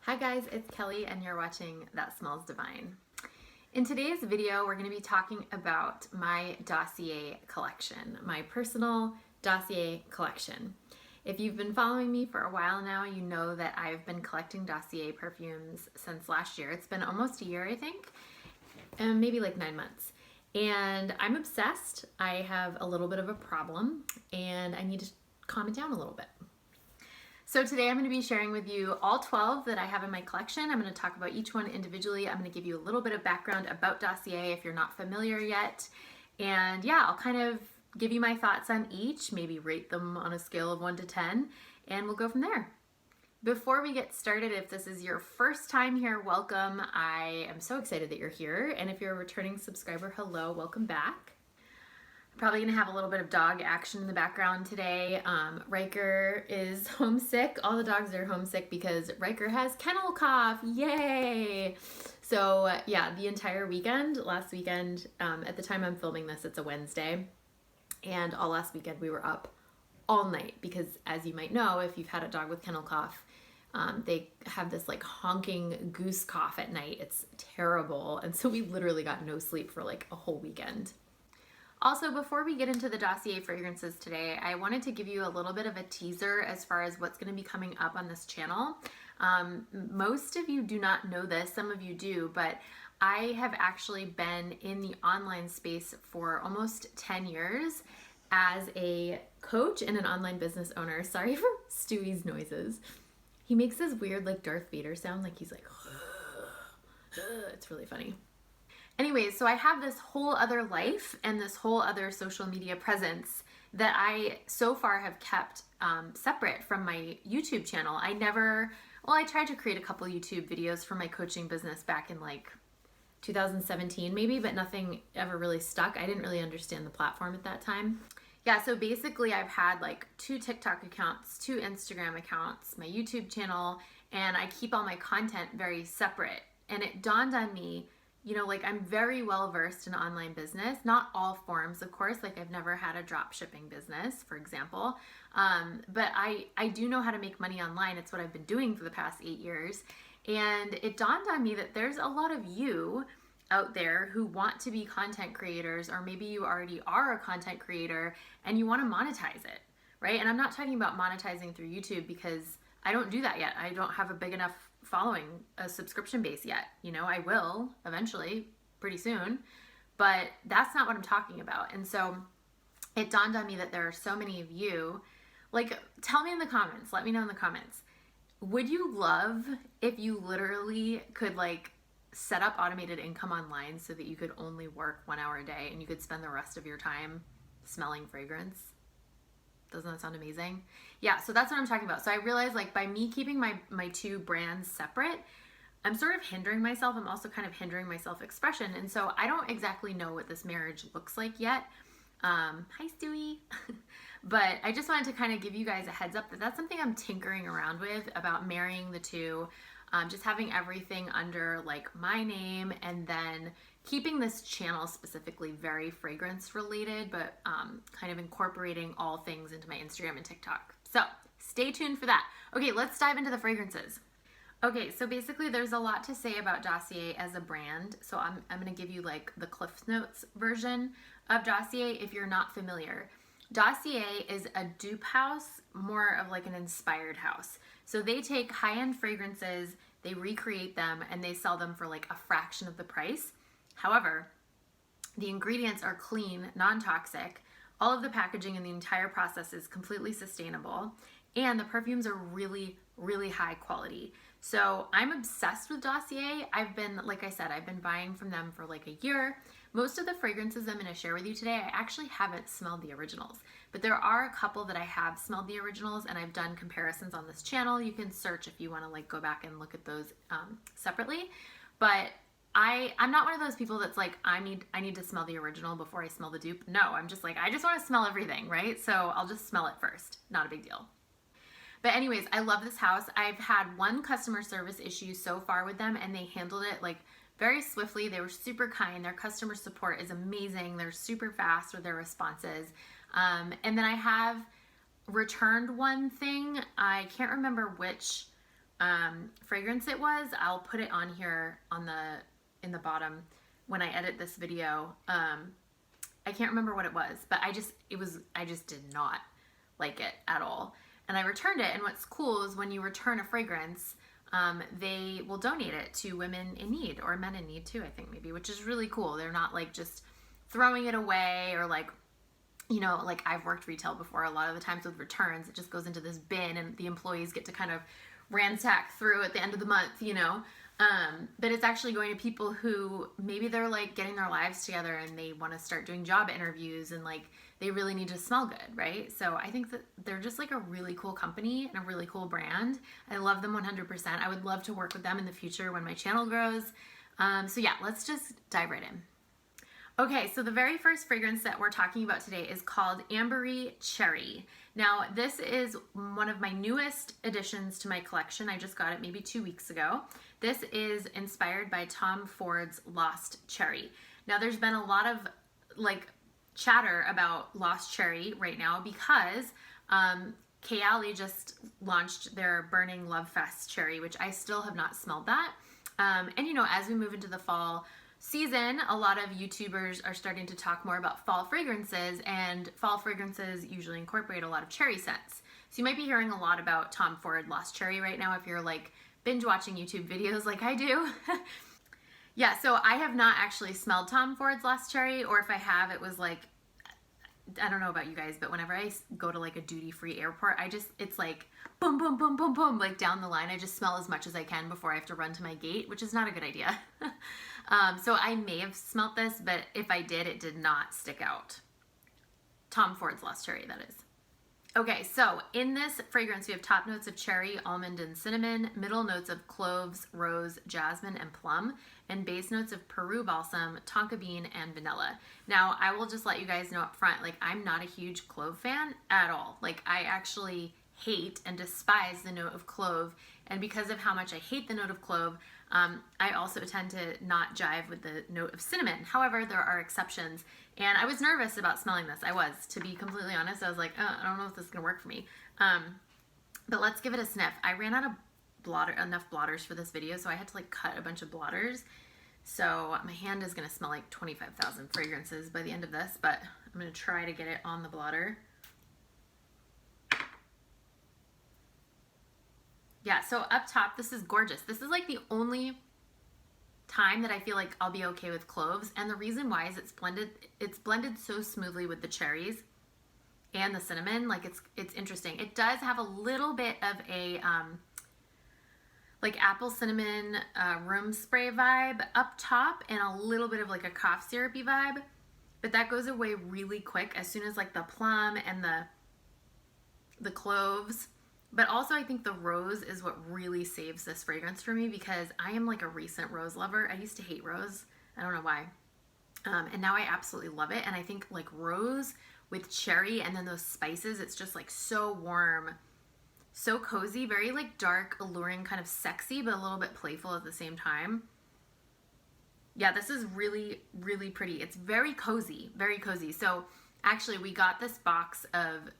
Hi guys, it's Kelly and you're watching That Smells Divine. In today's video, we're going to be talking about my Dossier collection, my personal Dossier collection. If you've been following me for a while now, you know that I've been collecting Dossier perfumes since last year. It's been almost a year, I think, and maybe like 9 months. And I'm obsessed. I have a little bit of a problem and I need to calm it down a little bit. So today I'm going to be sharing with you all 12 that I have in my collection. I'm going to talk about each one individually. I'm going to give you a little bit of background about Dossier if you're not familiar yet. And yeah, I'll kind of give you my thoughts on each, maybe rate them on a scale of 1 to 10, and we'll go from there. Before we get started, if this is your first time here, welcome. I am so excited that you're here. And if you're a returning subscriber, hello, welcome back. Probably gonna have a little bit of dog action in the background today. Riker is homesick. All the dogs are homesick because Riker has kennel cough. Yay! So yeah, the entire weekend, last weekend, at the time I'm filming this, it's a Wednesday. And all last weekend we were up all night because, as you might know, if you've had a dog with kennel cough, they have this like honking goose cough at night. It's terrible. And so we literally got no sleep for like a whole weekend. Also, before we get into the Dossier fragrances today, I wanted to give you a little bit of a teaser as far as what's going to be coming up on this channel. Most of you do not know this, some of you do, but I have actually been in the online space for almost 10 years as a coach and an online business owner. Sorry for Stewie's noises. He makes this weird like Darth Vader sound, like he's like, it's really funny. Anyways, so I have this whole other life and this whole other social media presence that I so far have kept separate from my YouTube channel. I tried to create a couple YouTube videos for my coaching business back in like 2017 maybe, but nothing ever really stuck. I didn't really understand the platform at that time. Yeah, so basically I've had like 2 TikTok accounts, 2 Instagram accounts, my YouTube channel, and I keep all my content very separate. And it dawned on me, you know, like I'm very well versed in online business, not all forms, of course, like I've never had a drop shipping business, for example, but I do know how to make money online. It's what I've been doing for the past 8 years. And it dawned on me that there's a lot of you out there who want to be content creators, or maybe you already are a content creator and you want to monetize it, right? And I'm not talking about monetizing through YouTube because I don't do that yet. I don't have a big enough following, a subscription base yet. You know, I will eventually, pretty soon, but that's not what I'm talking about. And so it dawned on me that there are so many of you, like, tell me in the comments, let me know in the comments, would you love if you literally could like set up automated income online so that you could only work 1 hour a day and you could spend the rest of your time smelling fragrance? Doesn't that sound amazing? Yeah, so that's what I'm talking about. So I realized like by me keeping my 2 brands separate, I'm sort of hindering myself. I'm also kind of hindering my self-expression. And so I don't exactly know what this marriage looks like yet. Hi, Stewie. But I just wanted to kind of give you guys a heads up that that's something I'm tinkering around with about marrying the 2. Just having everything under like my name and then keeping this channel specifically very fragrance related, but kind of incorporating all things into my Instagram and TikTok. So stay tuned for that. Okay, let's dive into the fragrances. Okay, so basically there's a lot to say about Dossier as a brand. So I'm gonna give you like the Cliff Notes version of Dossier if you're not familiar. Dossier is a dupe house, more of like an inspired house. So they take high-end fragrances, they recreate them, and they sell them for like a fraction of the price. However, the ingredients are clean, non-toxic, all of the packaging and the entire process is completely sustainable, and the perfumes are really, really high quality. So I'm obsessed with Dossier. Like I said, I've been buying from them for like a year. Most of the fragrances I'm gonna share with you today, I actually haven't smelled the originals, but there are a couple that I have smelled the originals and I've done comparisons on this channel. You can search if you wanna like go back and look at those separately. But I'm not one of those people that's like, I need to smell the original before I smell the dupe. No, I'm just like, I just want to smell everything, right? So I'll just smell it first. Not a big deal. But anyways, I love this house. I've had 1 customer service issue so far with them and they handled it like very swiftly. They were super kind. Their customer support is amazing. They're super fast with their responses. And then I have returned one thing. I can't remember which fragrance it was. I'll put it on here on in the bottom when I edit this video. I can't remember what it was, but I just did not like it at all. And I returned it, and what's cool is when you return a fragrance, they will donate it to women in need, or men in need too, I think maybe, which is really cool. They're not like just throwing it away, or like, you know, like I've worked retail before, a lot of the times with returns, it just goes into this bin and the employees get to kind of ransack through at the end of the month, you know. But it's actually going to people who maybe they're like getting their lives together and they want to start doing job interviews, and like they really need to smell good, right? So I think that they're just like a really cool company and a really cool brand. I love them 100%. I would love to work with them in the future when my channel grows. So yeah, let's just dive right in. Okay, so the very first fragrance that we're talking about today is called Ambery Cherry. Now, this is one of my newest additions to my collection. I just got it maybe 2 weeks ago. This is inspired by Tom Ford's Lost Cherry. Now, there's been a lot of like chatter about Lost Cherry right now because Kilian just launched their Burning Love Fest Cherry, which I still have not smelled that. And you know, as we move into the fall season, a lot of YouTubers are starting to talk more about fall fragrances, and fall fragrances usually incorporate a lot of cherry scents. So you might be hearing a lot about Tom Ford Lost Cherry right now if you're like binge watching YouTube videos like I do. Yeah, so I have not actually smelled Tom Ford's Lost Cherry, or if I have, it was like, I don't know about you guys, but whenever I go to like a duty-free airport, it's like boom, boom, boom, boom, boom, like down the line. I just smell as much as I can before I have to run to my gate, which is not a good idea. So I may have smelt this, but if I did, it did not stick out. Tom Ford's Lost Cherry, that is. Okay, so in this fragrance, we have top notes of cherry, almond, and cinnamon, middle notes of cloves, rose, jasmine, and plum, and base notes of Peru balsam, tonka bean, and vanilla. Now, I will just let you guys know up front, like, I'm not a huge clove fan at all. Like, I actually hate and despise the note of clove, and because of how much I hate the note of clove, I also tend to not jive with the note of cinnamon. However, there are exceptions, and I was nervous about smelling this. I was, to be completely honest. I was like, I don't know if this is gonna work for me. But let's give it a sniff. I ran out of enough blotters for this video, so I had to like cut a bunch of blotters. So my hand is gonna smell like 25,000 fragrances by the end of this, but I'm gonna try to get it on the blotter. Yeah, so up top, this is gorgeous. This is like the only time that I feel like I'll be okay with cloves, and the reason why is it's blended so smoothly with the cherries and the cinnamon. Like it's interesting. It does have a little bit of a like apple cinnamon room spray vibe up top, and a little bit of like a cough syrupy vibe, but that goes away really quick as soon as like the plum and the cloves. But also I think the rose is what really saves this fragrance for me, because I am like a recent rose lover. I used to hate rose. I don't know why. And now I absolutely love it. And I think like rose with cherry and then those spices, it's just like so warm, so cozy, very like dark, alluring, kind of sexy, but a little bit playful at the same time. Yeah, this is really, really pretty. It's very cozy, very cozy. So actually we got this box of,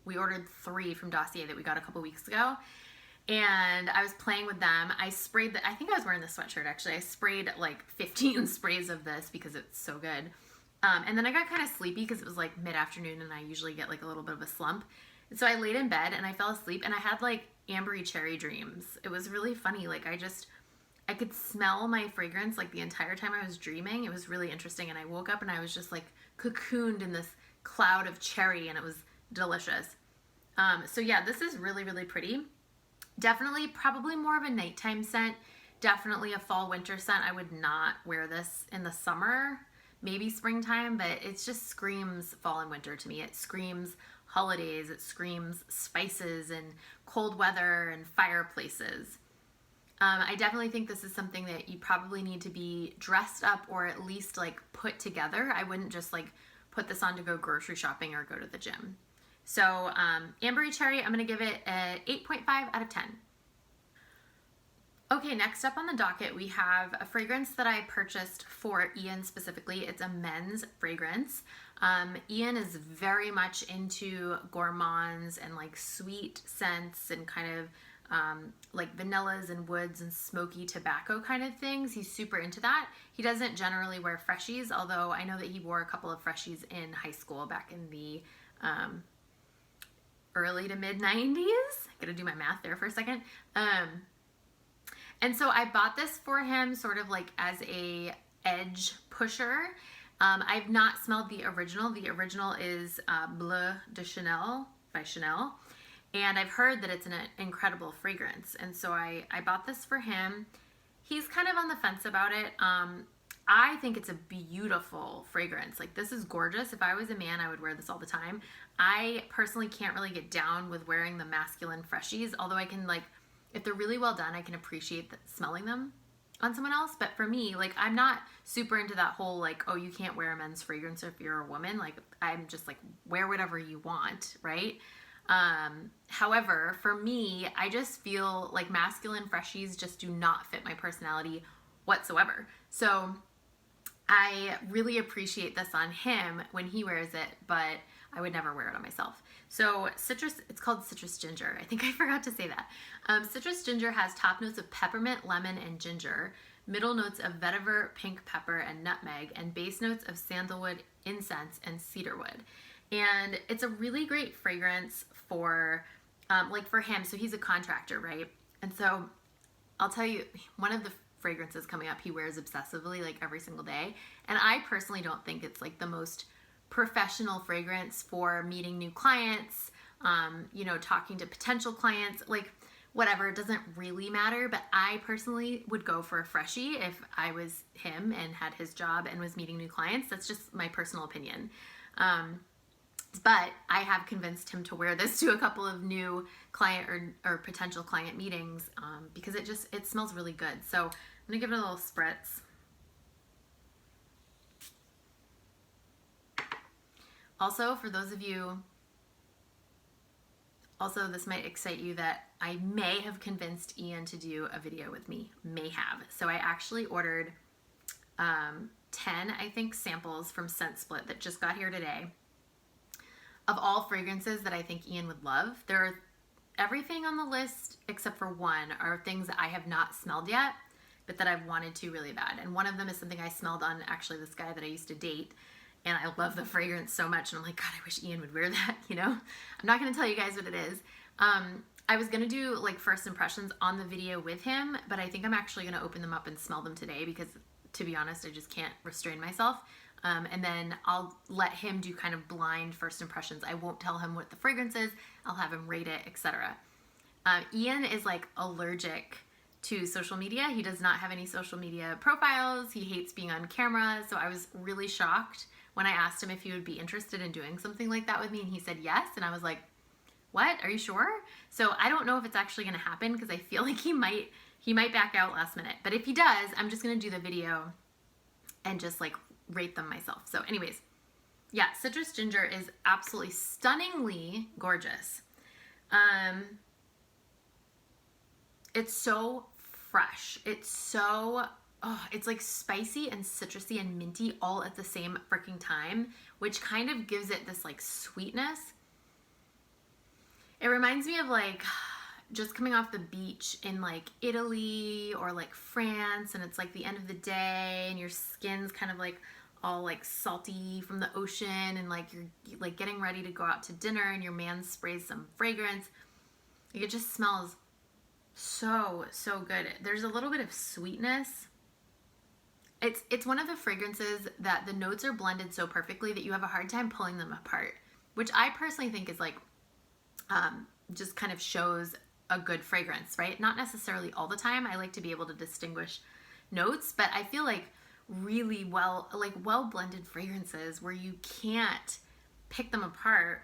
we ordered 3 from Dossier that we got a couple weeks ago, and I was playing with them. I sprayed I think I was wearing the sweatshirt actually. I sprayed like 15 sprays of this because it's so good. And then I got kind of sleepy because it was like mid-afternoon and I usually get like a little bit of a slump. And so I laid in bed and I fell asleep and I had like Ambery Cherry dreams. It was really funny. Like I could smell my fragrance like the entire time I was dreaming. It was really interesting, and I woke up and I was just like cocooned in this cloud of cherry, and it was delicious. So yeah, this is really, really pretty. Definitely probably more of a nighttime scent. Definitely a fall winter scent. I would not wear this in the summer, maybe springtime, but it just screams fall and winter to me. It screams holidays. It screams spices and cold weather and fireplaces. I definitely think this is something that you probably need to be dressed up or at least like put together. I wouldn't just like put this on to go grocery shopping or go to the gym. So Ambery Cherry, I'm going to give it an 8.5 out of 10. Okay, next up on the docket, we have a fragrance that I purchased for Ian specifically. It's a men's fragrance. Ian is very much into gourmands and like sweet scents and kind of like vanillas and woods and smoky tobacco kind of things. He's super into that. He doesn't generally wear freshies, although I know that he wore a couple of freshies in high school back in the early to mid 90s. Gotta do my math there for a second. And so I bought this for him sort of like as a edge pusher. I've not smelled the original. The original is Bleu de Chanel by Chanel. And I've heard that it's an incredible fragrance. And so I bought this for him. He's kind of on the fence about it. I think it's a beautiful fragrance. Like, this is gorgeous. If I was a man, I would wear this all the time. I personally can't really get down with wearing the masculine freshies, although I can, like, if they're really well done, I can appreciate smelling them on someone else. But for me, like, I'm not super into that whole, like, oh, you can't wear a men's fragrance if you're a woman. Like, I'm just like, wear whatever you want, right? However, for me, I just feel like masculine freshies just do not fit my personality whatsoever. So I really appreciate this on him when he wears it, but I would never wear it on myself. So citrus, it's called citrus ginger. I think I forgot to say that. Citrus ginger has top notes of peppermint, lemon, and ginger, middle notes of vetiver, pink pepper, and nutmeg, and base notes of sandalwood, incense, and cedarwood. And it's a really great fragrance for, like, for him. So he's a contractor, right? And so I'll tell you, one of the fragrances coming up he wears obsessively, like, every single day. And I personally don't think it's like the most professional fragrance for meeting new clients, you know, talking to potential clients, like, whatever, it doesn't really matter. But I personally would go for a freshie if I was him and had his job and was meeting new clients. That's just my personal opinion. But I have convinced him to wear this to a couple of new client or potential client meetings, because it smells really good. So I'm gonna give it a little spritz. Also, for those of you, also this might excite you that I may have convinced Ian to do a video with me. May have. So I actually ordered 10, I think, samples from Scent Split that just got here today, of all fragrances that I think Ian would love. Everything on the list except for one are things that I have not smelled yet, but that I've wanted to really bad. And one of them is something I smelled on actually this guy that I used to date, and I love the fragrance so much, and I'm like, God, I wish Ian would wear that, you know? I'm not gonna tell you guys what it is. I was gonna do like first impressions on the video with him, but I think I'm actually gonna open them up and smell them today because, to be honest, I just can't restrain myself. And then I'll let him do kind of blind first impressions. I won't tell him what the fragrance is. I'll have him rate it, etc. Ian is like allergic to social media. He does not have any social media profiles. He hates being on camera. So I was really shocked when I asked him if he would be interested in doing something like that with me, and he said yes. And I was like, what? Are you sure? So I don't know if it's actually going to happen because I feel like he might back out last minute. But if he does, I'm just going to do the video and just like rate them myself. So anyways, yeah, citrus ginger is absolutely stunningly gorgeous. It's so fresh. It's so, it's like spicy and citrusy and minty all at the same freaking time, which kind of gives it this like sweetness. It reminds me of like just coming off the beach in like Italy or like France, and it's like the end of the day and your skin's kind of like all like salty from the ocean, and like you're like getting ready to go out to dinner and your man sprays some fragrance. Like, it just smells so good. There's a little bit of sweetness. It's one of the fragrances that the notes are blended so perfectly that you have a hard time pulling them apart, which I personally think is like just kind of shows a good fragrance, right? Not necessarily all the time. I like to be able to distinguish notes, but I feel like really well blended fragrances where you can't pick them apart.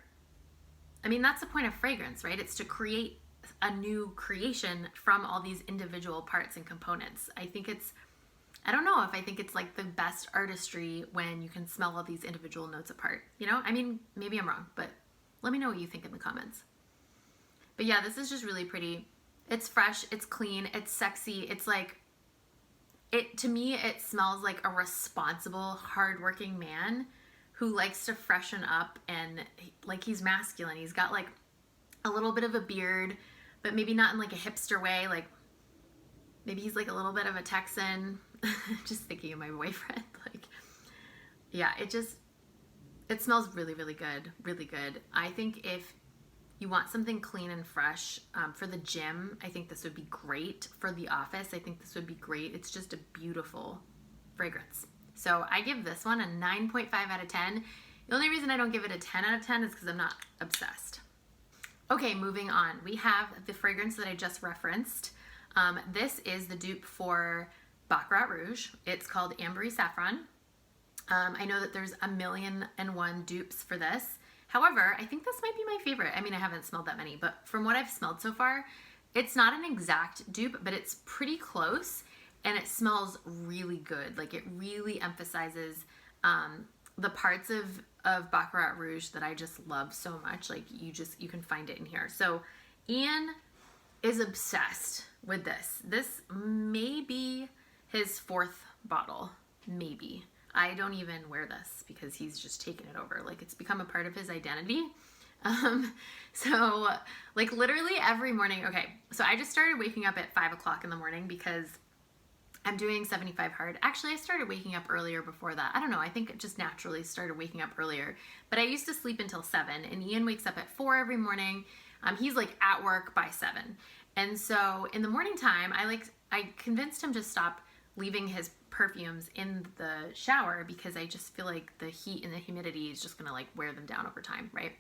I mean, that's the point of fragrance, right? It's to create a new creation from all these individual parts and components. I think it's like the best artistry when you can smell all these individual notes apart, you know? I mean, maybe I'm wrong, but let me know what you think in the comments. But yeah, this is just really pretty. It's fresh, it's clean, it's sexy. It's like, to me, it smells like a responsible, hardworking man who likes to freshen up, and like he's masculine. He's got like a little bit of a beard, but maybe not in like a hipster way. Like maybe he's like a little bit of a Texan. Just thinking of my boyfriend. Like, yeah, it smells really, really good. Really good. I think if you want something clean and fresh for the gym, I think this would be great. For the office, I think this would be great. It's just a beautiful fragrance. So I give this one a 9.5 out of 10. The only reason I don't give it a 10 out of 10 is because I'm not obsessed. Okay, moving on. We have the fragrance that I just referenced. This is the dupe for Baccarat Rouge. It's called Ambery Saffron. I know that there's 1,000,001 dupes for this. However, I think this might be my favorite. I mean, I haven't smelled that many, but from what I've smelled so far, it's not an exact dupe, but it's pretty close, and it smells really good. Like, it really emphasizes the parts of Baccarat Rouge that I just love so much. Like, you can find it in here. So Ian is obsessed with this. This may be his 4th bottle, maybe. I don't even wear this because he's just taken it over. Like, it's become a part of his identity. So like literally every morning, okay, so I just started waking up at 5 o'clock in the morning because I'm doing 75 hard. Actually, I started waking up earlier before that. I don't know, I think it just naturally started waking up earlier. But I used to sleep until 7, and Ian wakes up at 4 every morning. He's like at work by 7. And so in the morning time, I convinced him to stop leaving his perfumes in the shower because I just feel like the heat and the humidity is just gonna like wear them down over time, right?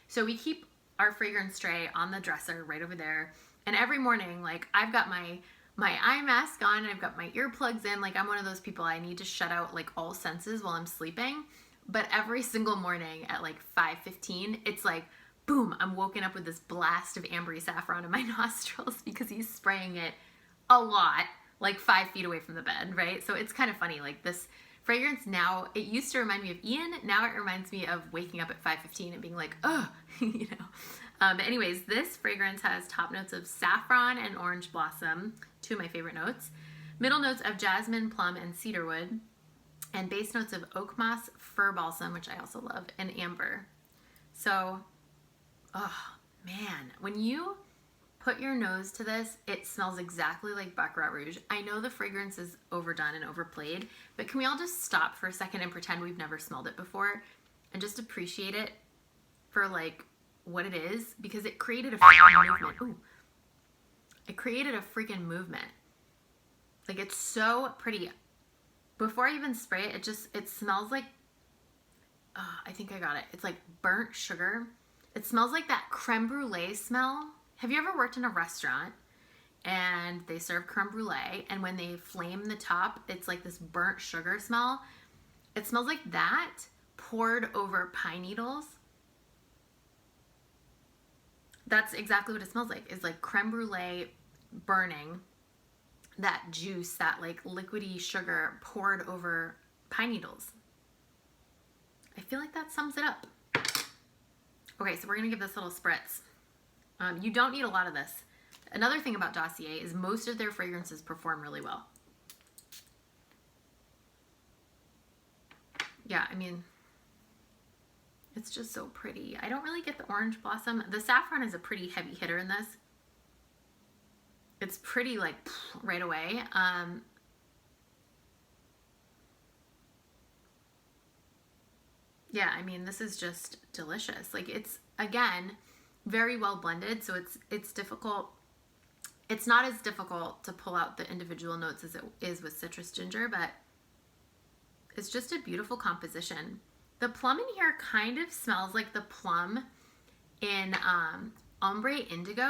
So we keep our fragrance tray on the dresser right over there. And every morning, like, I've got my eye mask on and I've got my earplugs in. Like, I'm one of those people, I need to shut out like all senses while I'm sleeping. But every single morning at like 5:15, it's like, boom, I'm woken up with this blast of Ambery Saffron in my nostrils because he's spraying it a lot, like 5 feet away from the bed, right? So it's kind of funny, like this fragrance now, it used to remind me of Ian, now it reminds me of waking up at 5:15 and being like, oh, you know. But anyways, this fragrance has top notes of saffron and orange blossom, 2 of my favorite notes, middle notes of jasmine, plum, and cedarwood, and base notes of oak moss, fir balsam, which I also love, and amber. So, oh man, when you put your nose to this, it smells exactly like Baccarat Rouge. I know the fragrance is overdone and overplayed, but can we all just stop for a second and pretend we've never smelled it before and just appreciate it for like what it is? Because it created a freaking movement. Ooh. It created a freaking movement. Like, it's so pretty. Before I even spray it, it smells like, I think I got it. It's like burnt sugar. It smells like that creme brulee smell. Have you ever worked in a restaurant and they serve creme brulee, and when they flame the top, it's like this burnt sugar smell? It smells like that poured over pine needles. That's exactly what it smells like. It's like creme brulee burning, that juice, that like liquidy sugar poured over pine needles. I feel like that sums it up. Okay, so we're gonna give this a little spritz. You don't need a lot of this. Another thing about Dossier is most of their fragrances perform really well. Yeah, I mean, it's just so pretty. I don't really get the orange blossom. The saffron is a pretty heavy hitter in this. It's pretty like right away. Yeah, I mean, this is just delicious. Like, it's, again, very well blended, so it's difficult. It's not as difficult to pull out the individual notes as it is with citrus ginger, but it's just a beautiful composition. The plum in here kind of smells like the plum in Ombre Indigo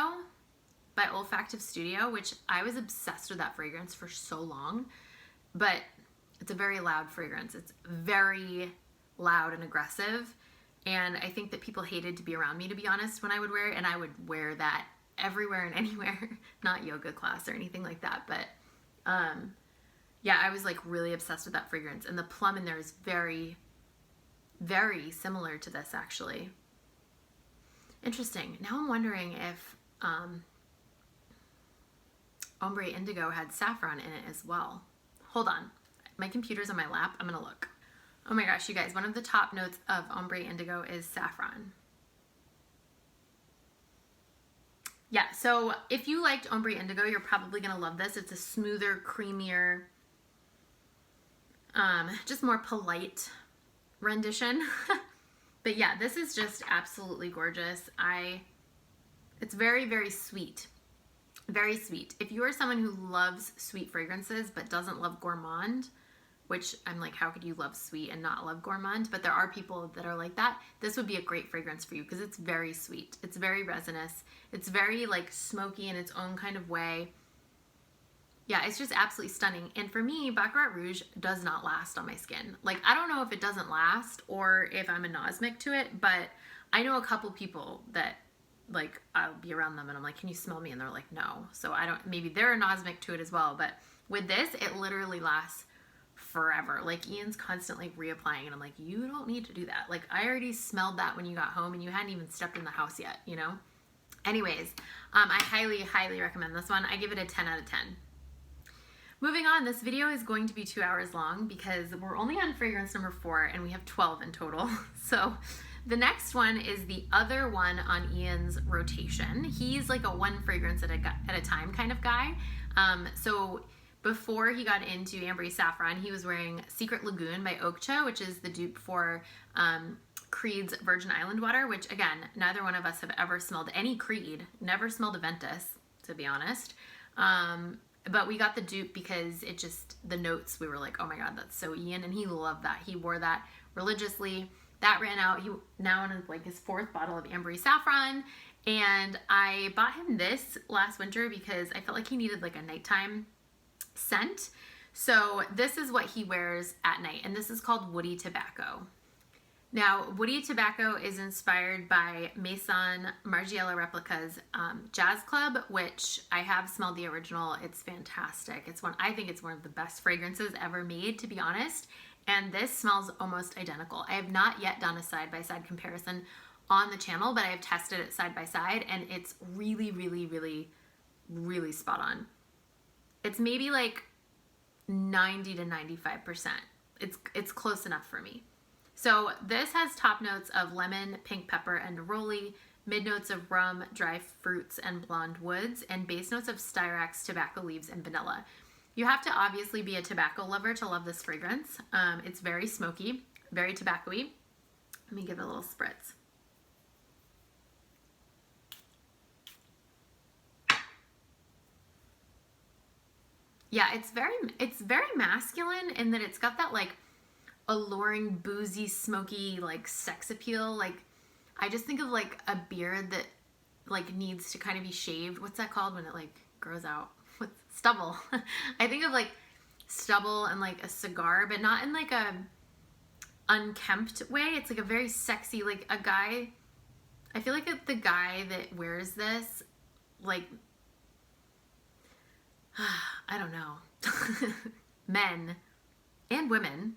by Olfactive Studio, which I was obsessed with that fragrance for so long, but it's a very loud fragrance. It's very loud and aggressive. And I think that people hated to be around me, to be honest, when I would wear it. And I would wear that everywhere and anywhere, not yoga class or anything like that. But yeah, I was like really obsessed with that fragrance. And the plum in there is very, very similar to this, actually. Interesting. Now I'm wondering if Ombre Indigo had saffron in it as well. Hold on. My computer's on my lap. I'm going to look. Oh my gosh, you guys, one of the top notes of Ombre Indigo is saffron. Yeah, so if you liked Ombre Indigo, you're probably gonna love this. It's a smoother, creamier, just more polite rendition. But yeah, this is just absolutely gorgeous. It's very, very sweet. Very sweet. If you are someone who loves sweet fragrances but doesn't love gourmand, which I'm like, how could you love sweet and not love gourmand? But there are people that are like that. This would be a great fragrance for you because it's very sweet. It's very resinous. It's very like smoky in its own kind of way. Yeah, it's just absolutely stunning. And for me, Baccarat Rouge does not last on my skin. Like, I don't know if it doesn't last or if I'm anosmic to it, but I know a couple people that, like, I'll be around them and I'm like, can you smell me? And they're like, no. So I don't, maybe they're anosmic to it as well. But with this, it literally lasts forever. Like, Ian's constantly reapplying and I'm like, you don't need to do that. Like, I already smelled that when you got home and you hadn't even stepped in the house yet, you know? Anyways, I highly, highly recommend this one. I give it a 10 out of 10. Moving on, this video is going to be 2 hours long because we're only on fragrance number 4 and we have 12 in total. So the next one is the other one on Ian's rotation. He's like a one fragrance at a time kind of guy. So before he got into Ambery Saffron, he was wearing Secret Lagoon by Okcha, which is the dupe for Creed's Virgin Island water, which again, neither one of us have ever smelled any Creed, never smelled Aventus, to be honest. But we got the dupe because it just, the notes, we were like, oh my God, that's so Ian. And he loved that. He wore that religiously. That ran out. He now in like his 4th bottle of Ambery Saffron. And I bought him this last winter because I felt like he needed like a nighttime scent. So this is what he wears at night. And this is called Woody Tobacco. Now, Woody Tobacco is inspired by Maison Margiela Replica's Jazz Club, which I have smelled the original. It's fantastic. I think it's one of the best fragrances ever made, to be honest. And this smells almost identical. I have not yet done a side-by-side comparison on the channel, but I have tested it side by side, and it's really, really, really, really spot on. It's maybe like 90 to 95%. It's close enough for me. So this has top notes of lemon, pink pepper, and neroli, mid notes of rum, dry fruits, and blonde woods, and base notes of styrax, tobacco leaves, and vanilla. You have to obviously be a tobacco lover to love this fragrance. It's very smoky, very tobacco-y. Let me give it a little spritz. Yeah, it's very masculine in that it's got that like alluring, boozy, smoky, like sex appeal. Like, I just think of like a beard that like needs to kind of be shaved. What's that called when it like grows out? What's stubble? I think of like stubble and like a cigar, but not in like a unkempt way. It's like a very sexy, like a guy. I feel like the guy that wears this, like, I don't know, men and women,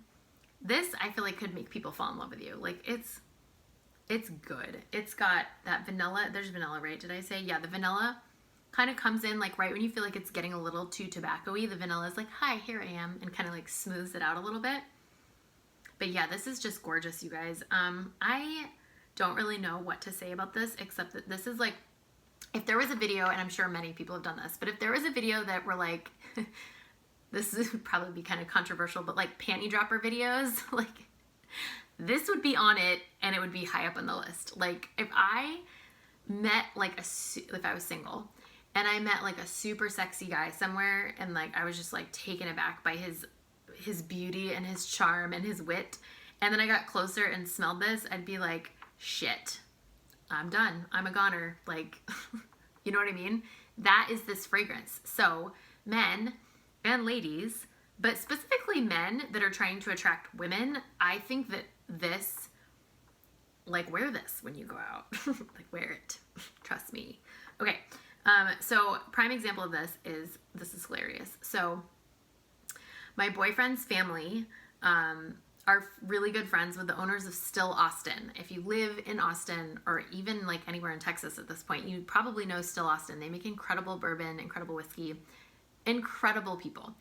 this I feel like could make people fall in love with you. Like, it's good. It's got that vanilla. There's vanilla, right? Did I say? Yeah, the vanilla kind of comes in like right when you feel like it's getting a little too tobacco-y. The vanilla is like, hi, here I am, and kind of like smooths it out a little bit. But yeah, this is just gorgeous, you guys. I don't really know what to say about this except that this is like, if there was a video, and I'm sure many people have done this, but if there was a video that were like, this would probably be kind of controversial, but like panty dropper videos, like this would be on it and it would be high up on the list. Like if I met like if I was single and I met like a super sexy guy somewhere and like I was just like taken aback by his beauty and his charm and his wit, and then I got closer and smelled this, I'd be like, shit, I'm done. I'm a goner. Like, you know what I mean? That is this fragrance. So men and ladies, but specifically men that are trying to attract women, I think that this, like, wear this when you go out. Like, wear it. Trust me. Okay. So prime example of this is hilarious. So my boyfriend's family, are really good friends with the owners of Still Austin. If you live in Austin or even like anywhere in Texas at this point, you probably know Still Austin. They make incredible bourbon, incredible whiskey, incredible people.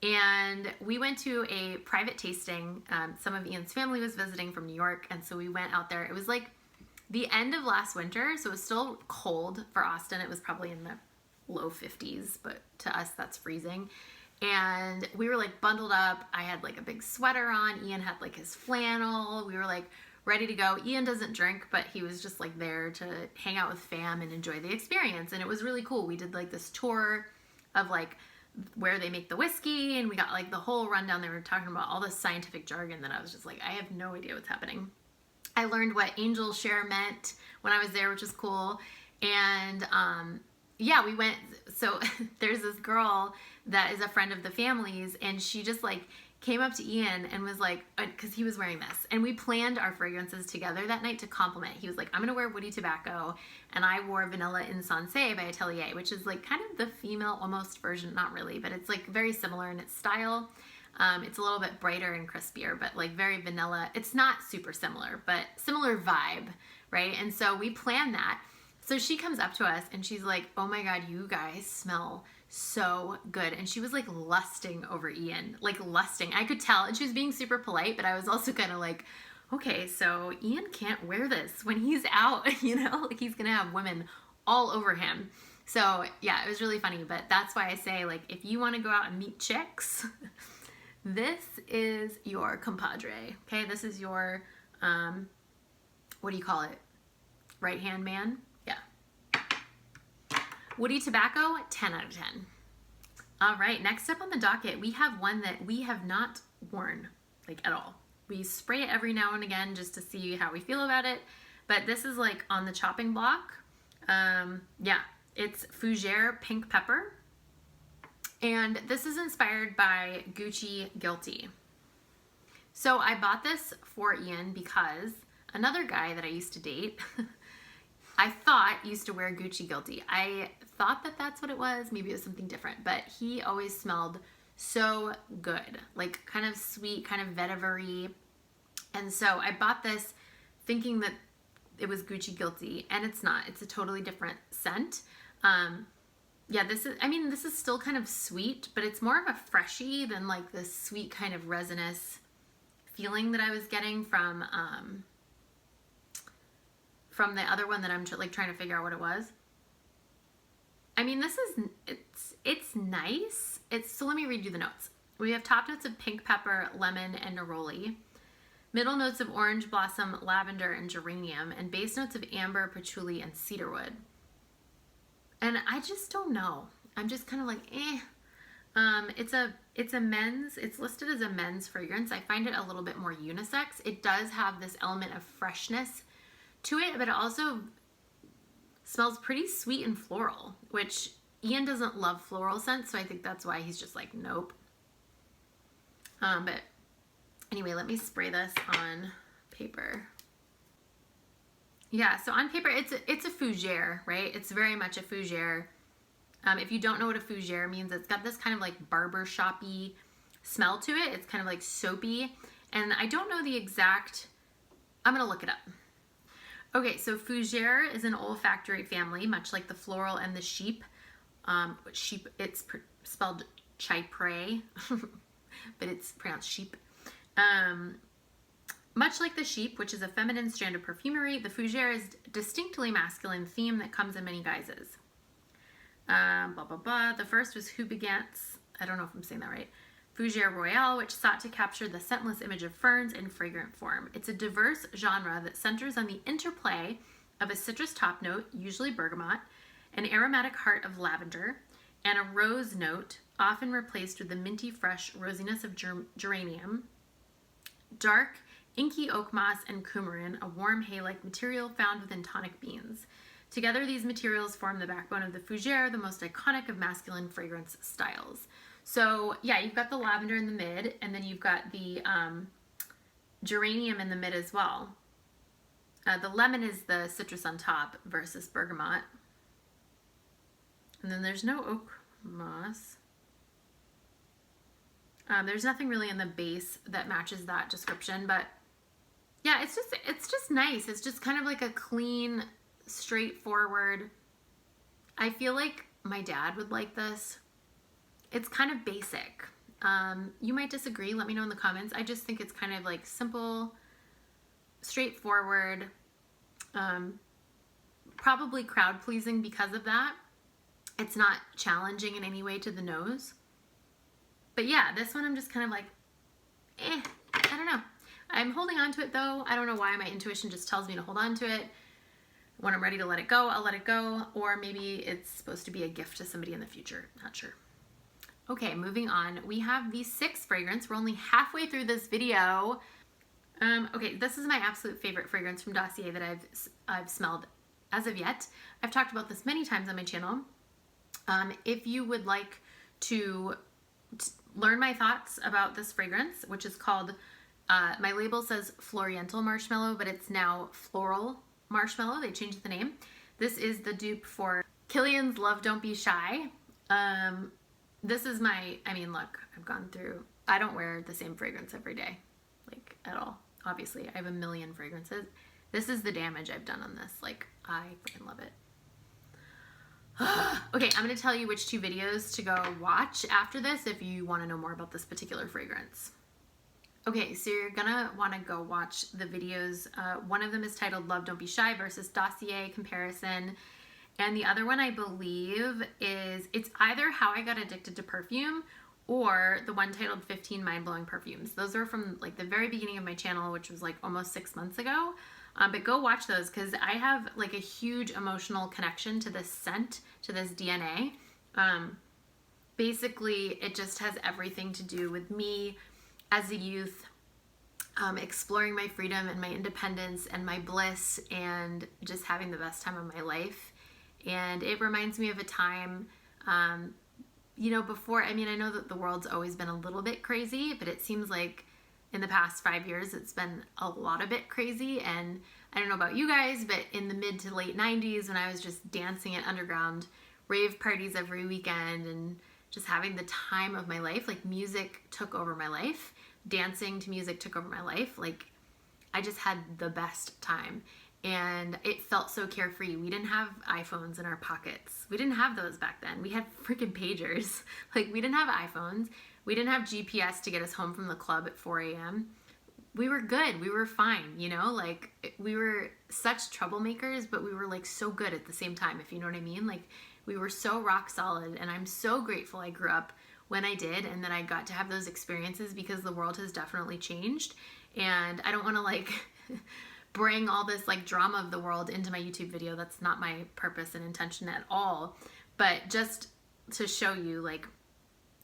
And we went to a private tasting. Some of Ian's family was visiting from New York, and so we went out there. It was like the end of last winter, so it was still cold for Austin. It was probably in the low 50s, but to us that's freezing. And we were like bundled up. I had like a big sweater on. Ian had like his flannel. We were like ready to go. Ian doesn't drink, but he was just like there to hang out with Femme and enjoy the experience. And it was really cool. We did like this tour of like where they make the whiskey, and we got like the whole rundown. They were talking about all this scientific jargon that I was just like, I have no idea what's happening. I learned what angel share meant when I was there, which is cool. And yeah, we went, so there's this girl that is a friend of the family's, and she just like came up to Ian and was like, because he was wearing this, and we planned our fragrances together that night to complement. He was like, I'm gonna wear Woody Tobacco, and I wore Vanilla Insensé by Atelier, which is like kind of the female almost version, not really, but it's like very similar in its style. It's a little bit brighter and crispier, but like very vanilla. It's not super similar, but similar vibe, right? And so we planned that. So she comes up to us and she's like, oh my God, you guys smell so good. And she was like lusting over Ian, like lusting. I could tell, and she was being super polite, but I was also kind of like, okay, so Ian can't wear this when he's out, you know, like he's gonna have women all over him. So yeah, it was really funny, but that's why I say, like, if you want to go out and meet chicks, this is your compadre, okay? This is your, what do you call it? Right-hand man? Yeah. Woody Tobacco, 10 out of 10. All right, next up on the docket, we have one that we have not worn, like, at all. We spray it every now and again just to see how we feel about it, but this is like on the chopping block. Yeah, it's Fougere Pink Pepper, and this is inspired by Gucci Guilty. So I bought this for Ian because another guy that I used to date, I thought used to wear Gucci Guilty. I thought that that's what it was. Maybe it was something different, but he always smelled so good, like kind of sweet, kind of vetiver-y. And so I bought this thinking that it was Gucci Guilty, and it's not. It's a totally different scent. Yeah, this is still kind of sweet, but it's more of a freshie than like this sweet kind of resinous feeling that I was getting from the other one that I'm trying to figure out what it was. I mean, it's nice. So let me read you the notes. We have top notes of pink pepper, lemon, and neroli. Middle notes of orange blossom, lavender, and geranium, and base notes of amber, patchouli, and cedarwood. And I just don't know. I'm just kind of like, eh. It's a men's, it's listed as a men's fragrance. I find it a little bit more unisex. It does have this element of freshness to it, but it also smells pretty sweet and floral, which Ian doesn't love floral scents, so I think that's why he's just like, nope. But anyway, let me spray this on paper. Yeah, so on paper, it's a fougere, right? It's very much a fougere. If you don't know what a fougere means, it's got this kind of like barbershop-y smell to it. It's kind of like soapy. And I don't know the exact, I'm gonna look it up. Okay, so fougere is an olfactory family, much like the floral and the sheep. Sheep, it's spelled chypre, but it's pronounced sheep. Much like the sheep, which is a feminine strand of perfumery, the fougere is distinctly masculine theme that comes in many guises. Blah, blah, blah. The first was Hubigant's, I don't know if I'm saying that right, Fougere Royale, which sought to capture the scentless image of ferns in fragrant form. It's a diverse genre that centers on the interplay of a citrus top note, usually bergamot, an aromatic heart of lavender, and a rose note, often replaced with the minty fresh rosiness of geranium, dark, inky oak moss, and coumarin, a warm hay-like material found within tonic beans. Together, these materials form the backbone of the fougere, the most iconic of masculine fragrance styles. So yeah, you've got the lavender in the mid, and then you've got the geranium in the mid as well. The lemon is the citrus on top versus bergamot. And then there's no oak moss. There's nothing really in the base that matches that description, but yeah, it's just nice. It's just kind of like a clean, straightforward. I feel like my dad would like this. It's kind of basic. You might disagree. Let me know in the comments. I just think it's kind of like simple, straightforward. Probably crowd pleasing because of that. It's not challenging in any way to the nose. But yeah, this one I'm just kind of like, I don't know. I'm holding on to it though. I don't know why. My intuition just tells me to hold on to it. When I'm ready to let it go, I'll let it go. Or maybe it's supposed to be a gift to somebody in the future. Not sure. Okay, moving on. We have the 6th fragrance. We're only halfway through this video. Okay, this is my absolute favorite fragrance from Dossier that I've smelled as of yet. I've talked about this many times on my channel. If you would like to learn my thoughts about this fragrance, which is called, my label says Floral Marshmallow, but it's now Floral Marshmallow. They changed the name. This is the dupe for Kilian's Love Don't Be Shy. This is my, I mean, look, I've gone through, I don't wear the same fragrance every day, like at all. Obviously, I have a million fragrances. This is the damage I've done on this. Like, I freaking love it. Okay, I'm going to tell you which 2 videos to go watch after this if you want to know more about this particular fragrance. Okay, so you're going to want to go watch the videos. One of them is titled Love Don't Be Shy versus Dossier comparison. And the other one, I believe, is, it's either How I Got Addicted to Perfume or the one titled 15 Mind-Blowing Perfumes. Those are from like the very beginning of my channel, which was like almost 6 months ago. But go watch those because I have like a huge emotional connection to this scent, to this DNA. Basically, it just has everything to do with me as a youth, exploring my freedom and my independence and my bliss and just having the best time of my life. And it reminds me of a time, you know, before, I mean, I know that the world's always been a little bit crazy, but it seems like in the past 5 years, it's been a lot of bit crazy. And I don't know about you guys, but in the mid to late 90s, when I was just dancing at underground rave parties every weekend and just having the time of my life, like music took over my life. Dancing to music took over my life. Like I just had the best time. And it felt so carefree. We didn't have iPhones in our pockets. We didn't have those back then. We had freaking pagers. Like we didn't have iPhones. We didn't have GPS to get us home from the club at 4 a.m. We were good. We were fine, you know? Like we were such troublemakers, but we were like so good at the same time, if you know what I mean? Like we were so rock solid, and I'm so grateful I grew up when I did and that I got to have those experiences because the world has definitely changed. And I don't want to like bring all this like drama of the world into my YouTube video. That's not my purpose and intention at all. But just to show you, like,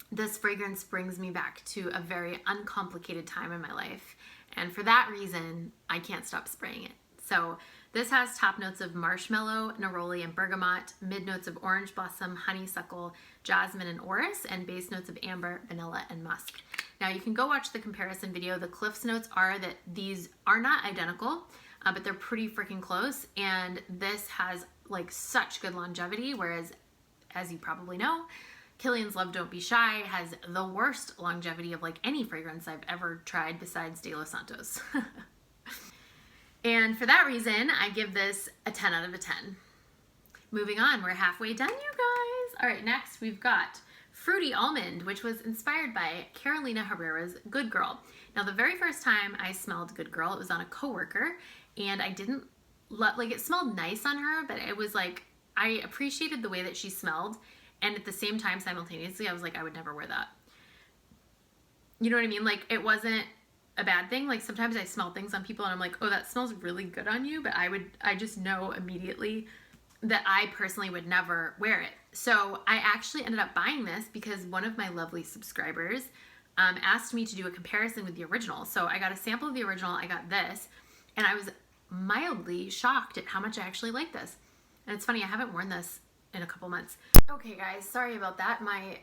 this fragrance brings me back to a very uncomplicated time in my life. And for that reason, I can't stop spraying it. So this has top notes of marshmallow, neroli, and bergamot, mid notes of orange blossom, honeysuckle, jasmine, and orris, and base notes of amber, vanilla, and musk. Now you can go watch the comparison video. The Cliff's notes are that these are not identical, but they're pretty freaking close. And this has like such good longevity, whereas, as you probably know, Kilian's Love Don't Be Shy has the worst longevity of like any fragrance I've ever tried besides De Los Santos. And for that reason, I give this a 10 out of a 10. Moving on, we're halfway done, you guys. All right, next we've got Fruity Almond, which was inspired by Carolina Herrera's Good Girl. Now, the very first time I smelled Good Girl, it was on a coworker, and I didn't like it smelled nice on her, but it was like I appreciated the way that she smelled, and at the same time, simultaneously, I was like, I would never wear that. You know what I mean? Like, it wasn't a bad thing. Like, sometimes I smell things on people and I'm like, oh, that smells really good on you, but I just know immediately that I personally would never wear it. So I actually ended up buying this because one of my lovely subscribers asked me to do a comparison with the original. So I got a sample of the original, I got this, and I was mildly shocked at how much I actually like this. And it's funny, I haven't worn this in a couple months. Okay guys, sorry about that. My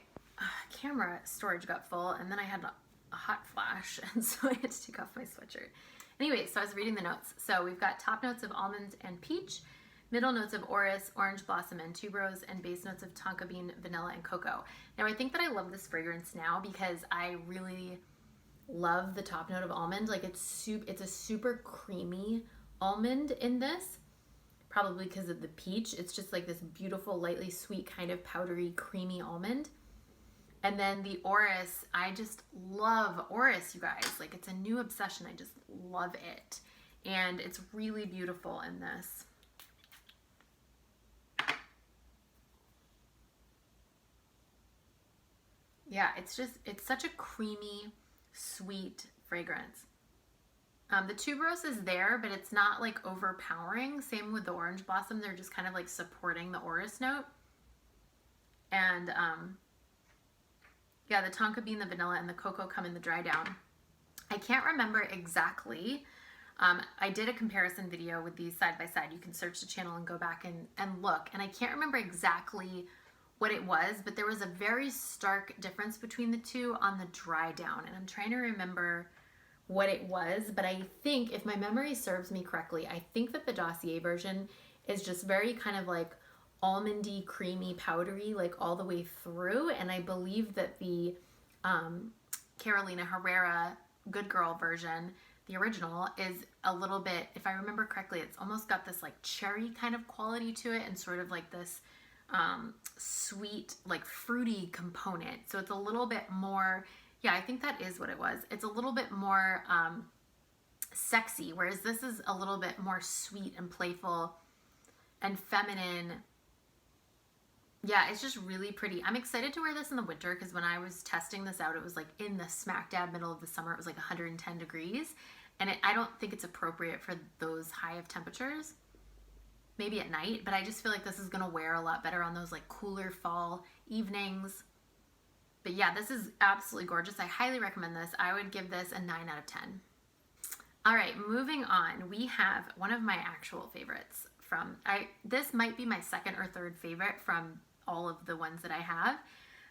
camera storage got full and then I had a hot flash, and so I had to take off my sweatshirt. Anyway, so I was reading the notes. So we've got top notes of almond and peach, middle notes of orris, orange blossom, and tuberose, and base notes of tonka bean, vanilla, and cocoa. Now I think that I love this fragrance now because I really love the top note of almond. Like it's a super creamy almond in this, probably because of the peach. It's just like this beautiful, lightly sweet kind of powdery, creamy almond. And then the orris, I just love orris, you guys. Like it's a new obsession. I just love it. and it's really beautiful in this. Yeah, it's such a creamy, sweet fragrance. The tuberose is there, but it's not like overpowering. Same with the orange blossom. They're just kind of like supporting the orris note. And yeah, the tonka bean, the vanilla, and the cocoa come in the dry down. I can't remember exactly. I did a comparison video with these side by side. You can search the channel and go back and look. And I can't remember exactly what it was, but there was a very stark difference between the two on the dry down. And I'm trying to remember what it was, but I think, if my memory serves me correctly, I think that the Dossier version is just very kind of like almondy, creamy, powdery, like all the way through. And I believe that the Carolina Herrera Good Girl version, the original, is a little bit, if I remember correctly, it's almost got this like cherry kind of quality to it, and sort of like this sweet, like fruity component. So it's a little bit more, yeah, I think that is what it was. It's a little bit more sexy, whereas this is a little bit more sweet and playful and feminine. Yeah, it's just really pretty. I'm excited to wear this in the winter, because when I was testing this out, it was like in the smack dab middle of the summer. It was like 110 degrees. And I don't think it's appropriate for those high of temperatures. Maybe at night, but I just feel like this is gonna wear a lot better on those like cooler fall evenings. But yeah, this is absolutely gorgeous. I highly recommend this. I would give this a 9 out of 10. All right, moving on. We have one of my actual favorites from, this might be my second or third favorite from all of the ones that I have.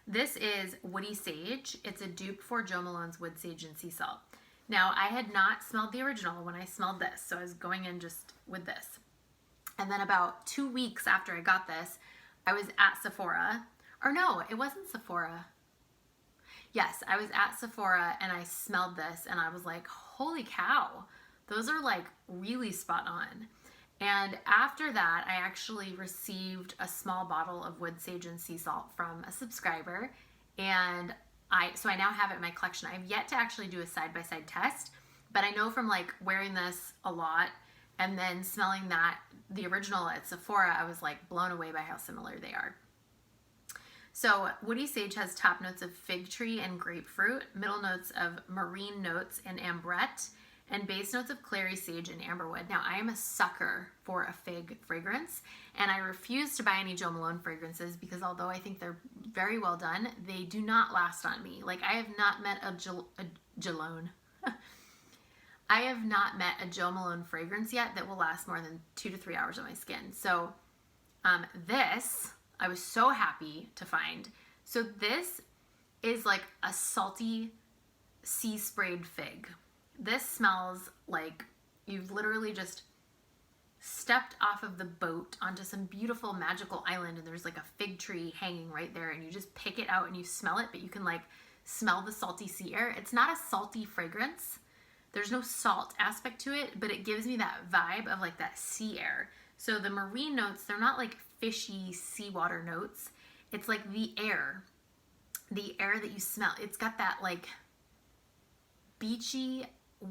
This is Woody Sage. It's a dupe for Jo Malone's Wood Sage and Sea Salt. Now, I had not smelled the original when I smelled this, so I was going in just with this. And then about 2 weeks after I got this, I was at Sephora. Or no, it wasn't Sephora. Yes, I was at Sephora and I smelled this and I was like, holy cow, those are like really spot on. And after that, I actually received a small bottle of Wood Sage and Sea Salt from a subscriber. And so I now have it in my collection. I've yet to actually do a side-by-side test, but I know from like wearing this a lot and then smelling that, the original at Sephora, I was like blown away by how similar they are. So Woody Sage has top notes of fig tree and grapefruit, middle notes of marine notes and ambrette, and base notes of clary sage and amberwood. Now, I am a sucker for a fig fragrance, and I refuse to buy any Jo Malone fragrances because although I think they're very well done, they do not last on me. Like, I have not met a Jalone. I have not met a Jo Malone fragrance yet that will last more than 2 to 3 hours on my skin. So this, I was so happy to find. So this is like a salty sea sprayed fig. This smells like you've literally just stepped off of the boat onto some beautiful magical island and there's like a fig tree hanging right there and you just pick it out and you smell it, but you can like smell the salty sea air. It's not a salty fragrance. There's no salt aspect to it, but it gives me that vibe of like that sea air. So the marine notes, they're not like fishy seawater notes. It's like the air that you smell. It's got that like beachy,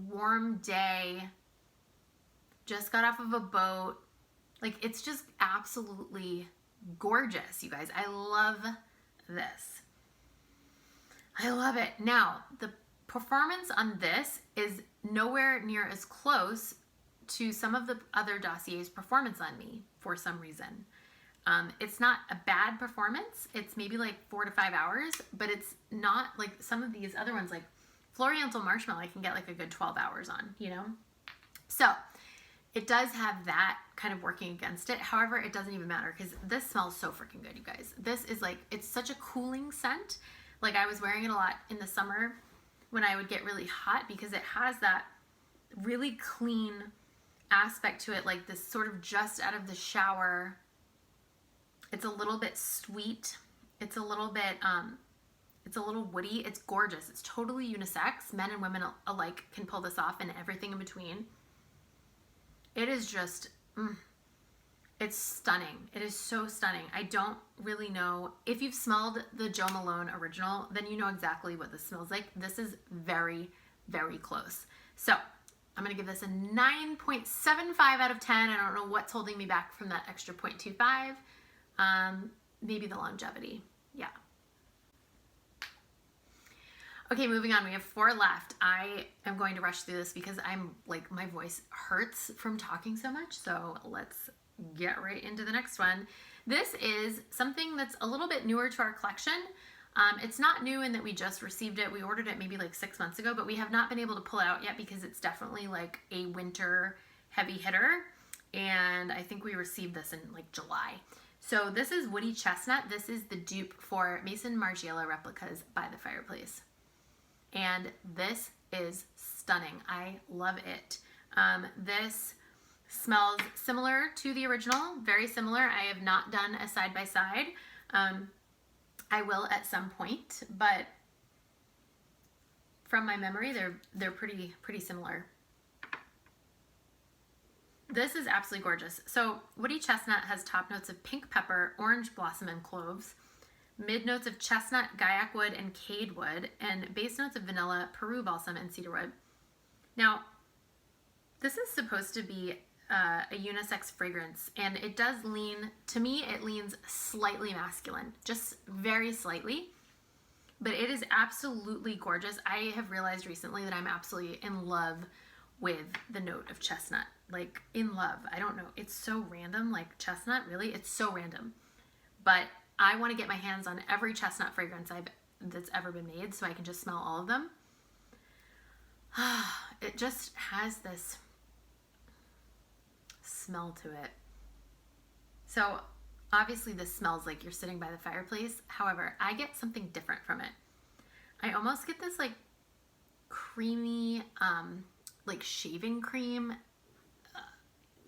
warm day, just got off of a boat. Like, it's just absolutely gorgeous, you guys. I love this. I love it. Now, the performance on this is nowhere near as close to some of the other Dossier's performance on me for some reason. It's not a bad performance. It's maybe like 4 to 5 hours, but it's not like some of these other ones, like Floral Marshmallow, I can get like a good 12 hours on, you know? So it does have that kind of working against it. However, it doesn't even matter because this smells so freaking good, you guys. This is like, it's such a cooling scent. Like, I was wearing it a lot in the summer when I would get really hot because it has that really clean aspect to it, like this sort of just out of the shower. It's a little bit sweet. It's a little bit, it's a little woody. It's gorgeous. It's totally unisex. Men and women alike can pull this off and everything in between. It is just, it's stunning. It is so stunning. I don't really know. If you've smelled the Jo Malone original, then you know exactly what this smells like. This is very, very close. So I'm going to give this a 9.75 out of 10. I don't know what's holding me back from that extra 0.25. Maybe the longevity. Yeah. Okay, moving on. We have 4 left. I am going to rush through this because I'm like, my voice hurts from talking so much. So let's get right into the next one. This is something that's a little bit newer to our collection. It's not new in that we just received it. We ordered it maybe like 6 months ago, but we have not been able to pull it out yet because it's definitely like a winter heavy hitter. And I think we received this in like July. So this is Woody Chestnut. This is the dupe for Maison Margiela replicas by the fireplace. And this is stunning. I love it. This smells similar to the original, very similar. I have not done a side-by-side. I will at some point, but from my memory, they're pretty similar. This is absolutely gorgeous. So Woody Chestnut has top notes of pink pepper, orange blossom, and cloves. Mid notes of chestnut, guaiac wood, and cade wood, and base notes of vanilla, Peru balsam, and cedarwood. Now, this is supposed to be a unisex fragrance, and it does lean, to me, it leans slightly masculine, just very slightly, but it is absolutely gorgeous. I have realized recently that I'm absolutely in love with the note of chestnut, like in love. I don't know, it's so random, like chestnut, really, it's so random, but I want to get my hands on every chestnut fragrance that's ever been made so I can just smell all of them. It just has this smell to it. So obviously this smells like you're sitting by the fireplace. However, I get something different from it. I almost get this like creamy, like shaving cream.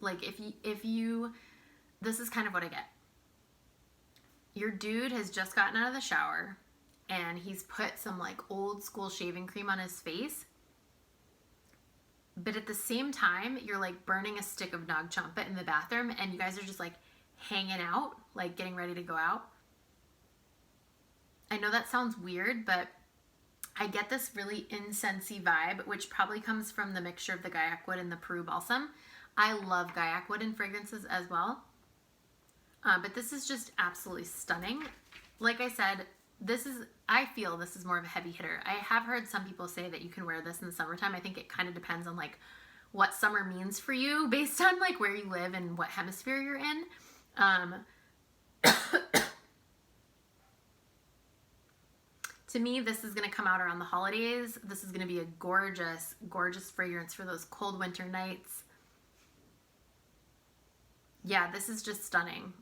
Like this is kind of what I get. Your dude has just gotten out of the shower and he's put some like old school shaving cream on his face. But at the same time, you're like burning a stick of Nag Champa in the bathroom and you guys are just like hanging out, like getting ready to go out. I know that sounds weird, but I get this really incensey vibe, which probably comes from the mixture of the guaiac wood and the Peru balsam. I love guaiac wood in fragrances as well. But this is just absolutely stunning. Like I said, I feel this is more of a heavy hitter. I have heard some people say that you can wear this in the summertime. I think it kind of depends on like what summer means for you based on like where you live and what hemisphere you're in. To me, this is going to come out around the holidays. This is going to be a gorgeous, gorgeous fragrance for those cold winter nights. Yeah, this is just stunning.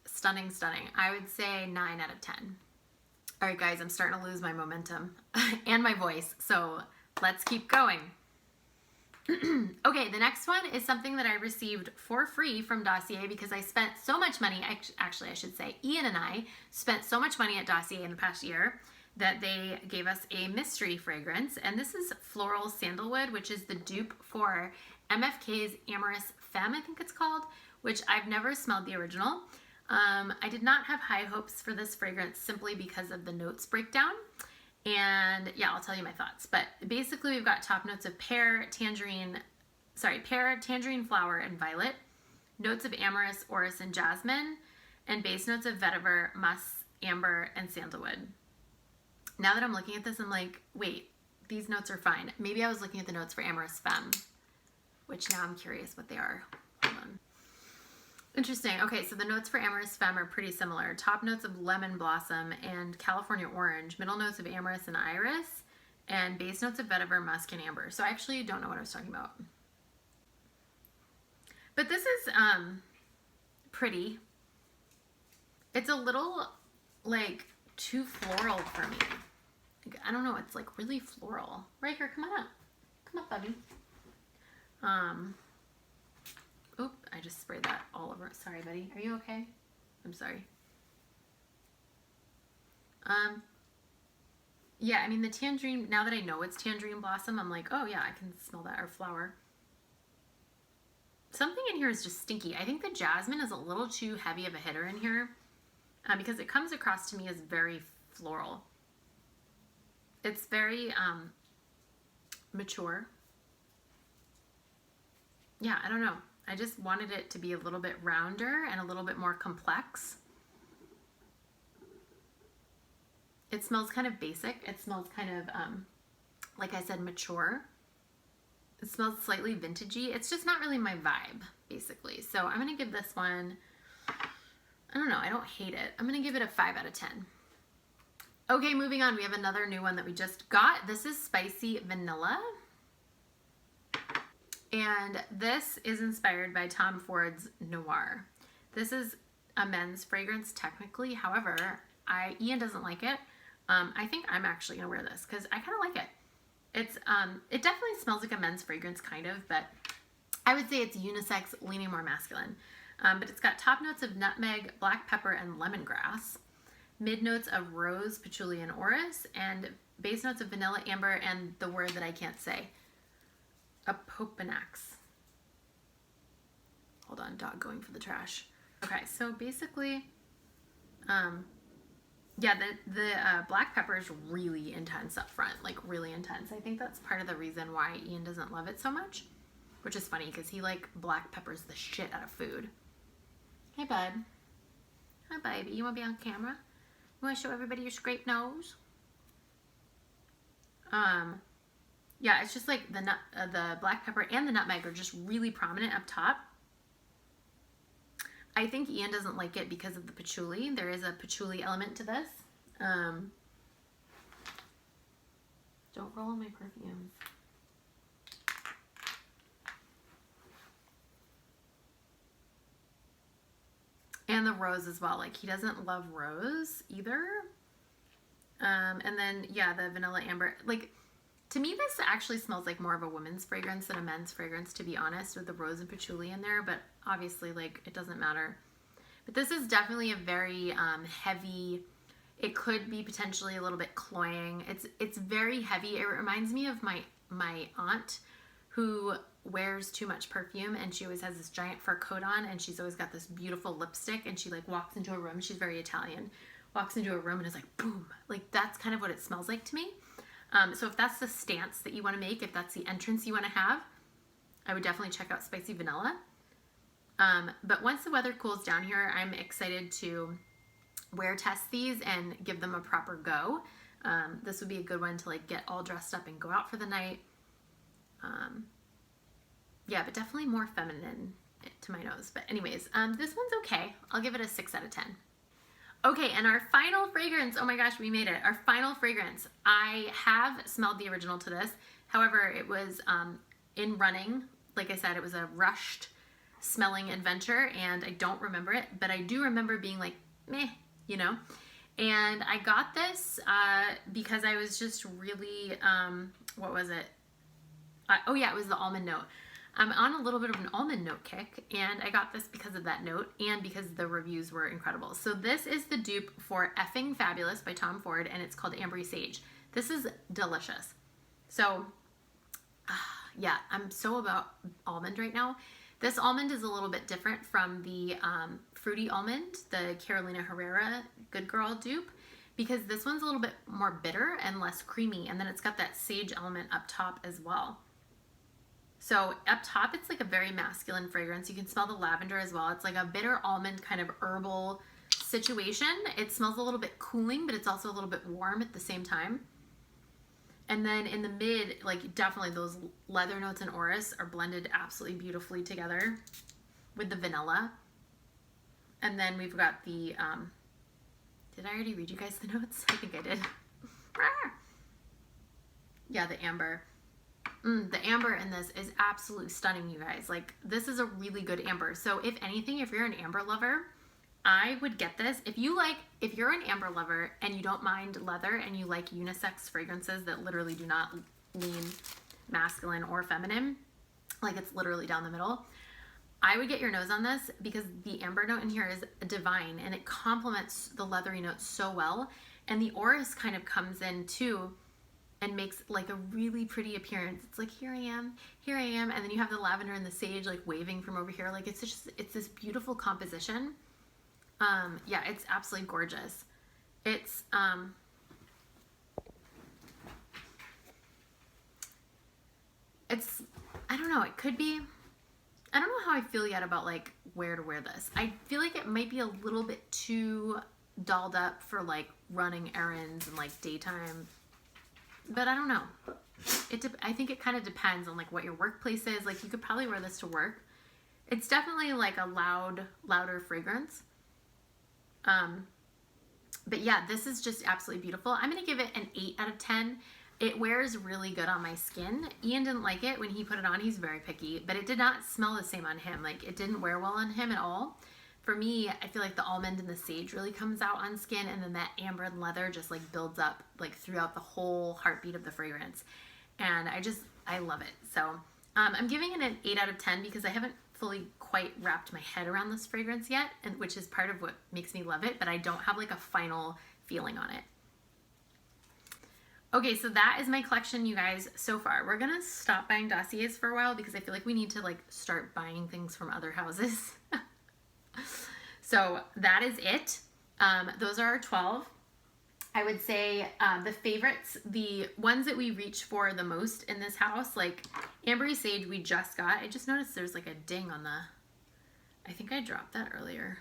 Stunning, stunning. I would say 9 out of 10. All right, guys, I'm starting to lose my momentum and my voice, so let's keep going. Okay, the next one is something that I received for free from Dossier because I spent so much money. Actually, I should say Ian and I spent so much money at Dossier in the past year that they gave us a mystery fragrance, and this is Floral Sandalwood, which is the dupe for MFK's Amyris Femme, I think it's called, which I've never smelled the original. I did not have high hopes for this fragrance simply because of the notes breakdown. And yeah, I'll tell you my thoughts. But basically we've got top notes of pear, tangerine, flower, and violet. Notes of amyris, orris, and jasmine. And base notes of vetiver, musk, amber, and sandalwood. Now that I'm looking at this, I'm like, wait, these notes are fine. Maybe I was looking at the notes for Amyris Femme, which now I'm curious what they are. Hold on. Interesting. Okay, so the notes for Amyris Femme are pretty similar. Top notes of lemon blossom and California orange. Middle notes of amyris and iris. And base notes of vetiver, musk, and amber. So I actually don't know what I was talking about. But this is pretty. It's a little like too floral for me. Like, I don't know. It's like really floral. Riker, come on up. Come up, buddy. Oop, I just sprayed that all over. Sorry, buddy. Are you okay? I'm sorry. Yeah, I mean the tangerine, now that I know it's tangerine blossom, I'm like, oh yeah, I can smell that, or flower. Something in here is just stinky. I think the jasmine is a little too heavy of a hitter in here because it comes across to me as very floral. It's very mature. yeah, I don't know. I just wanted it to be a little bit rounder and a little bit more complex. It smells kind of basic. It smells kind of, like I said, mature. It smells slightly vintagey. It's just not really my vibe, basically. So I'm going to give this one, I don't know, I don't hate it. I'm going to give it a 5 out of 10. Okay, moving on. We have another new one that we just got. This is Spicy Vanilla. And this is inspired by Tom Ford's Noir. This is a men's fragrance technically. However, Ian doesn't like it. I think I'm actually going to wear this because I kind of like it. It's it definitely smells like a men's fragrance kind of, but I would say it's unisex, leaning more masculine. But it's got top notes of nutmeg, black pepper, and lemongrass, mid notes of rose, patchouli, and orris, and base notes of vanilla, amber, and the word that I can't say, apopanax. Hold on, dog going for the trash. Okay, so basically, yeah, the black pepper is really intense up front, like really intense. I think that's part of the reason why Ian doesn't love it so much, which is funny because he like black peppers the shit out of food. Hey, bud. Hi, baby. You want to be on camera? You want to show everybody your scraped nose? Yeah, it's just like the black pepper and the nutmeg are just really prominent up top. I think Ian doesn't like it because of the patchouli. There is a patchouli element to this. Don't roll on my perfumes. And the rose as well. Like, he doesn't love rose either. And then, yeah, the vanilla amber. Like, to me, this actually smells like more of a woman's fragrance than a men's fragrance, to be honest, with the rose and patchouli in there. But obviously, like, it doesn't matter. But this is definitely a very heavy, it could be potentially a little bit cloying. It's very heavy. It reminds me of my aunt who wears too much perfume, and she always has this giant fur coat on, and she's always got this beautiful lipstick, and she like walks into a room, she's very Italian, walks into a room and is like, boom. Like, that's kind of what it smells like to me. So if that's the stance that you want to make, if that's the entrance you want to have, I would definitely check out Spicy Vanilla. But once the weather cools down here, I'm excited to wear test these and give them a proper go. This would be a good one to like get all dressed up and go out for the night. Yeah, but definitely more feminine to my nose. But anyways, this one's okay. I'll give it a 6 out of 10. Okay, and our final fragrance, oh my gosh, we made it. Our final fragrance. I have smelled the original to this. However, it was in running. Like I said, it was a rushed smelling adventure, and I don't remember it, but I do remember being like, meh, you know? And I got this because I was just really, what was it? Oh yeah, it was the almond note. I'm on a little bit of an almond note kick, and I got this because of that note and because the reviews were incredible. So this is the dupe for Effing Fabulous by Tom Ford, and it's called Ambery Sage. This is delicious. So yeah, I'm so about almond right now. This almond is a little bit different from the fruity almond, the Carolina Herrera Good Girl dupe, because this one's a little bit more bitter and less creamy, and then it's got that sage element up top as well. So up top, it's like a very masculine fragrance. You can smell the lavender as well. It's like a bitter almond kind of herbal situation. It smells a little bit cooling, but it's also a little bit warm at the same time. And then in the mid, like definitely those leather notes and orris are blended absolutely beautifully together with the vanilla. And then we've got the, did I already read you guys the notes? I think I did. Yeah, the amber. The amber in this is absolutely stunning, you guys. Like, this is a really good amber. So if anything, if you're an amber lover, I would get this. If you're an amber lover and you don't mind leather and you like unisex fragrances that literally do not lean masculine or feminine, like it's literally down the middle, I would get your nose on this because the amber note in here is divine and it complements the leathery notes so well. And the orris kind of comes in too and makes like a really pretty appearance. It's like, here I am, and then you have the lavender and the sage like waving from over here. Like, it's this beautiful composition. Yeah, it's absolutely gorgeous. It's, I don't know, it could be, I don't know how I feel yet about like where to wear this. I feel like it might be a little bit too dolled up for like running errands and like daytime, but I don't know. I think it kind of depends on like what your workplace is. Like you could probably wear this to work. It's definitely like a louder fragrance. But yeah, this is just absolutely beautiful. I'm gonna give it an 8 out of 10. It wears really good on my skin. Ian didn't like it when he put it on. He's very picky, but it did not smell the same on him. Like it didn't wear well on him at all. For me, I feel like the almond and the sage really comes out on skin, and then that amber and leather just like builds up like throughout the whole heartbeat of the fragrance. And I love it. So I'm giving it an 8 out of 10 because I haven't fully quite wrapped my head around this fragrance yet, and which is part of what makes me love it, but I don't have like a final feeling on it. Okay, so that is my collection, you guys, so far. We're gonna stop buying Dossiers for a while because I feel like we need to like start buying things from other houses. So that is it. Those are our 12. I would say the favorites, the ones that we reach for the most in this house, like Ambery Sage we just got. I just noticed there's like a ding on the, I think I dropped that earlier.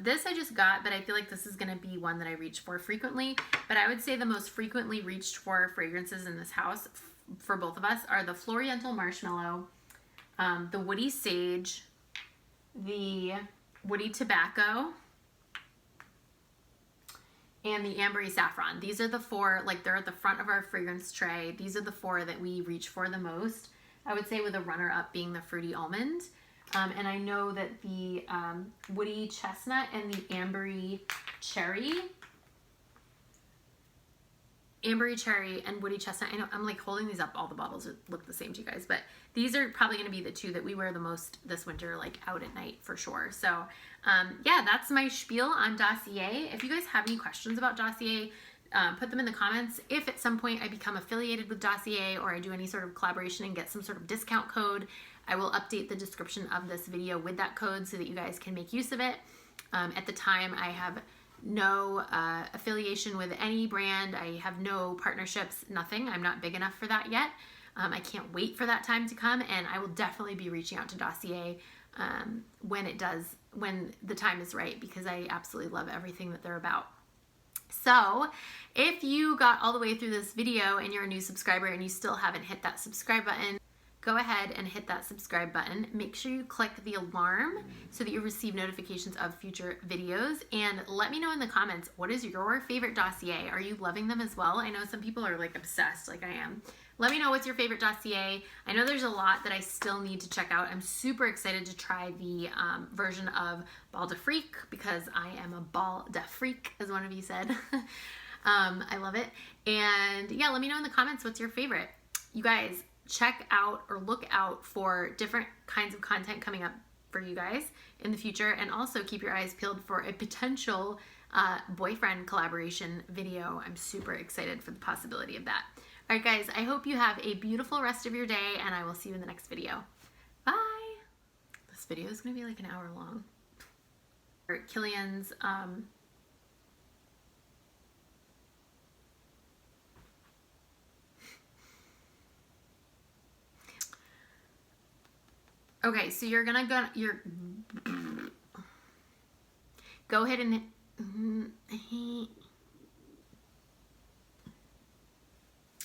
This I just got, but I feel like this is going to be one that I reach for frequently. But I would say the most frequently reached for fragrances in this house for both of us are the Floral Marshmallow, the Woody Sage, the Woody Tobacco, and the Ambery Saffron. These are the 4, like they're at the front of our fragrance tray. These are the 4 that we reach for the most. I would say with a runner-up being the Fruity Almond. And I know that the Woody Chestnut and the Ambery Cherry and Woody Chestnut, I know I'm like holding these up, all the bottles look the same to you guys, but these are probably going to be the 2 that we wear the most this winter, like out at night for sure. So yeah, that's my spiel on Dossier. If you guys have any questions about Dossier, put them in the comments. If at some point I become affiliated with Dossier or I do any sort of collaboration and get some sort of discount code, I will update the description of this video with that code so that you guys can make use of it. At the time, I have no affiliation with any brand. I have no partnerships, nothing. I'm not big enough for that yet. I can't wait for that time to come, and I will definitely be reaching out to Dossier when the time is right, because I absolutely love everything that they're about. So if you got all the way through this video and you're a new subscriber and you still haven't hit that subscribe button, go ahead and hit that subscribe button. Make sure you click the alarm so that you receive notifications of future videos, and let me know in the comments, what is your favorite Dossier? Are you loving them as well? I know some people are like obsessed like I am. Let me know what's your favorite Dossier. I know there's a lot that I still need to check out. I'm super excited to try the version of Bal d'Afrique because I am a Bal d'Afrique, as one of you said. I love it. And yeah, let me know in the comments what's your favorite. You guys, check out or look out for different kinds of content coming up for you guys in the future, and also keep your eyes peeled for a potential boyfriend collaboration video. I'm super excited for the possibility of that. All right, guys, I hope you have a beautiful rest of your day, and I will see you in the next video. Bye. This video is going to be like an hour long. Kilian's okay, so you're go ahead and